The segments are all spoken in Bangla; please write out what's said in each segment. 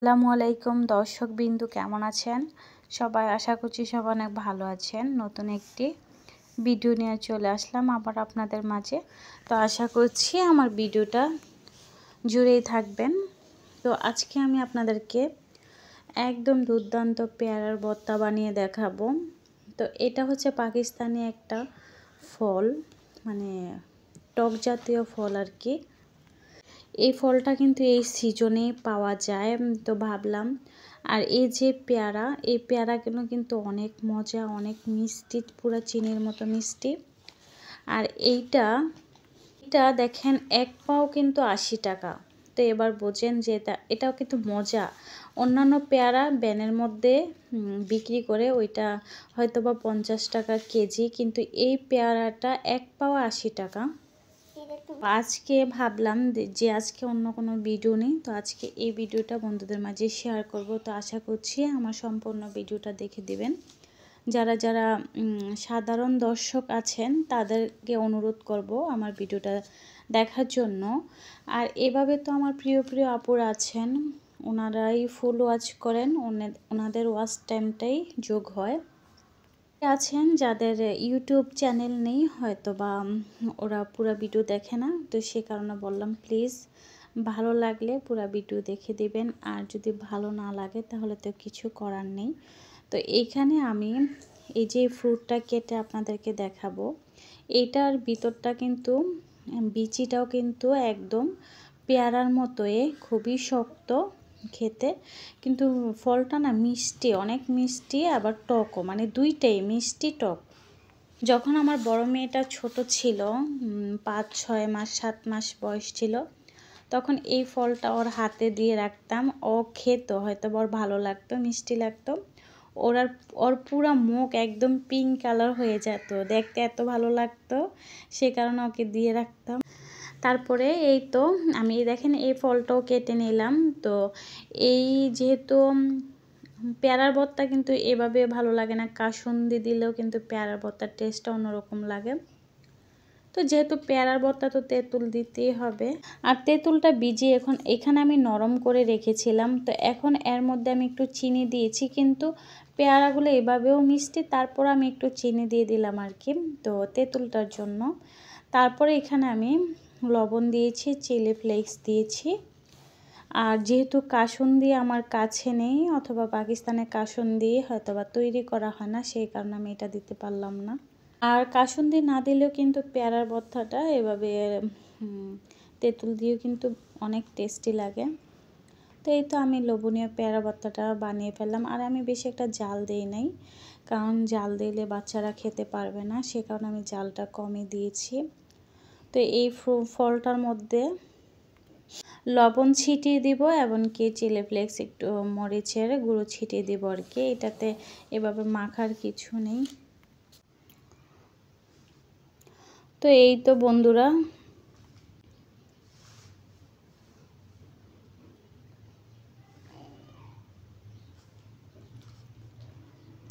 আসসালামু আলাইকুম দর্শক বিন্দু, কেমন আছেন সবাই? আশা করছি সবাই অনেক ভালো আছেন। নতুন একটি ভিডিও নিয়ে চলে আসলাম আবার আপনাদের মাঝে। তো আশা করছি আমার ভিডিওটা জুড়েই থাকবেন। তো আজকে আমি আপনাদেরকে একদম দুর্দান্ত পেয়ারার ভর্তা বানিয়ে দেখাবো। তো এটা হচ্ছে পাকিস্তানি একটা ফল, মানে টক জাতীয় ফল আর কি। এই ফলটা কিন্তু এই সিজনে পাওয়া যায়। তো ভাবলাম, আর এই যে পেয়ারা, এই পেয়ারাগুলো কিন্তু অনেক মজা, অনেক মিষ্টি, পুরো চিনির মতো মিষ্টি। আর এইটা দেখেন এক পাও কিন্তু 80 টাকা। তো এবার বোঝেন যে এটাও কিন্তু মজা। অন্যান্য পেয়ারা ব্যানের মধ্যে বিক্রি করে, ওইটা হয়তো বা 50 টাকা কেজি, কিন্তু এই পেয়ারাটা এক পাও 80 টাকা। আজকে ভাবলাম যে আজকে অন্য কোনো ভিডিও নেই, তো আজকে এই ভিডিওটা বন্ধুদের মাঝে শেয়ার করব। তো আশা করছি আমার সম্পূর্ণ ভিডিওটা দেখে দিবেন। যারা যারা সাধারণ দর্শক আছেন তাদেরকে অনুরোধ করব আমার ভিডিওটা দেখার জন্য। আর এভাবে তো আমার প্রিয় প্রিয় আপুরা আছেন, ওনারাই ফুল ওয়াচ করেন, ওনাদের ওয়াচ টাইমটাই যোগ হয়। আছেন যাদের ইউটিউব চ্যানেল নেই, হয়তো বা ওরা পুরো ভিডিও দেখে না, তো সে কারণে বললাম প্লিজ ভালো লাগলে পুরো ভিডিও দেখে দিবেন। আর যদি ভালো না লাগে তাহলে তো কিছু করার নেই। তো এইখানে আমি এই যে ফ্রুটটা কেটে আপনাদেরকে দেখাবো, এইটার ভিতরটা কিন্তু বিচিটাও কিন্তু একদম পেয়ারার মতোই খুবই শক্ত খেতে, কিন্তু ফলটা না মিষ্টি, অনেক মিষ্টি, আবার টকও, মানে দুইটাই মিষ্টি টক। যখন আমার বড় মেয়েটা ছোট ছিল, 5-6 মাস 7 মাস বয়স ছিল, তখন এই ফলটা ওর হাতে দিয়ে রাখতাম, ও খেত, হয়তো ওর ভালো লাগতো, মিষ্টি লাগতো। ওর পুরো মুখ একদম পিঙ্ক কালার হয়ে যেত, দেখতে এত ভালো লাগতো, সে কারণে ওকে দিয়ে রাখতাম। তারপরে এই তো আমি দেখেন এই ফলটাও কেটে নিলাম। তো এই যেহেতু পেয়ারার ভর্তা কিন্তু এভাবে ভালো লাগে না, কাসুন্দি দিলেও কিন্তু পেয়ারার ভর্তার টেস্টটা অন্যরকম লাগে। তো যেহেতু পেয়ারার ভর্তা তো তেঁতুল দিতেই হবে, আর তেঁতুলটা ভিজিয়ে এখানে আমি নরম করে রেখেছিলাম। তো এখন এর মধ্যে আমি একটু চিনি দিয়েছি, কিন্তু পেয়ারাগুলো এভাবেও মিষ্টি, তারপর আমি একটু চিনি দিয়ে দিলাম আর কি, তো তেঁতুলটার জন্য। তারপরে এখানে আমি লবণ দিয়েছি, চিলি ফ্লেক্স দিয়েছি। আর যেহেতু কাসুন্দি আমার কাছে নেই, অথবা পাকিস্তানের কাসুন্দি হয়তো বা তৈরি করা হয় না, সেই কারণে আমি এটা দিতে পারলাম না। আর কাসুন্দি না দিলেও কিন্তু পেয়ারার ভর্তাটা এভাবে তেঁতুল দিয়েও কিন্তু অনেক টেস্টি লাগে। তো এই তো আমি লোভনীয় পেয়ারা ভর্তাটা বানিয়ে ফেললাম। আর আমি বেশি একটা জাল দিই নাই, কারণ জাল দিলে বাচ্চারা খেতে পারবে না, সে কারণে আমি জালটা কমই দিয়েছি। তো এই ফলটার মধ্যে লবণ ছিটিয়ে দিব, এমনকি চিলি ফ্লেক্স একটু মরিচের গুঁড়ো ছিটিয়ে দিব আর কি। এটাতে এভাবে মাখার কিছু নেই। তো এই তো বন্ধুরা,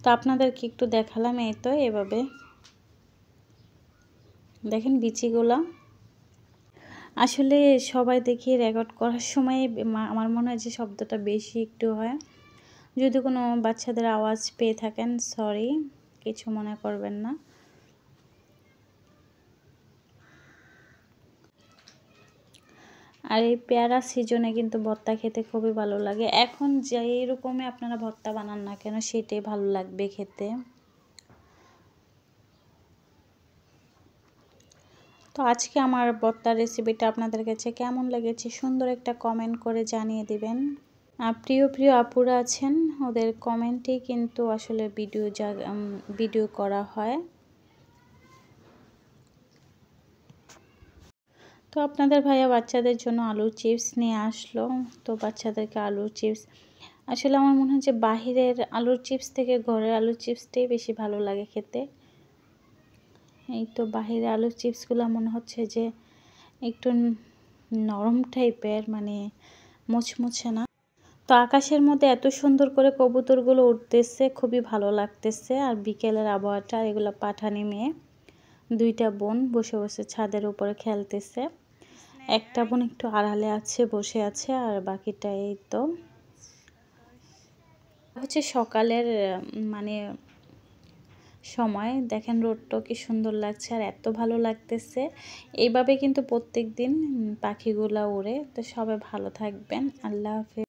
তো আপনাদেরকে একটু দেখালাম। এই তো এভাবে দেখেন বিচিগুলা। আসলে সবাই দেখি রেকর্ড করার সময় আমার মনে হয় যে শব্দটা বেশি একটু হয়। যদি কোনো বাচ্চাদের আওয়াজ পেয়ে থাকেন, সরি, কিছু মনে করবেন না। আর এই পেয়ারা সিজনে কিন্তু ভর্তা খেতে খুবই ভালো লাগে। এখন যেই রকমই আপনারা ভর্তা বানান না কেন, সেটাই ভালো লাগবে খেতে। তো আজকে আমার ভর্তার রেসিপিটা আপনাদের কাছে কেমন লেগেছে সুন্দর একটা কমেন্ট করে জানিয়ে দিবেন। প্রিয় প্রিয় আপুরা আছেন, ওদের কমেন্টেই কিন্তু আসলে ভিডিও করা হয়। তো আপনাদের ভাইয়া বাচ্চাদের জন্য আলুর চিপস নিয়ে আসলো। তো বাচ্চাদেরকে আলুর চিপস, আসলে আমার মনে হয় যে বাহিরের আলুর চিপস থেকে ঘরের আলুর চিপসটাই বেশি ভালো লাগে খেতে। এই তো বাহিরের আলুর চিপসগুলো মনে হচ্ছে যে একটু নরম টাইপের, মানে মুচমুচে না। তো আকাশের মধ্যে এত সুন্দর করে কবুতরগুলো উঠতেছে, খুবই ভালো লাগতেছে। আর বিকেলের আবহাওয়াটা, এগুলো পাঠানি মেয়ে, দুইটা বোন বসে বসে ছাদের উপরে খেলতেছে। একটা বোন একটু আড়ালে আছে, বসে আছে, আর বাকিটা এই তো হচ্ছে সকালের মানে সময় দেখেন রোদটাও কি সুন্দর লাগছে আর এত ভালো লাগতেছে। এইভাবে কিন্তু প্রত্যেক দিন পাখিগুলা ওড়ে। তো সবাই ভালো থাকবেন। আল্লাহ হাফেজ।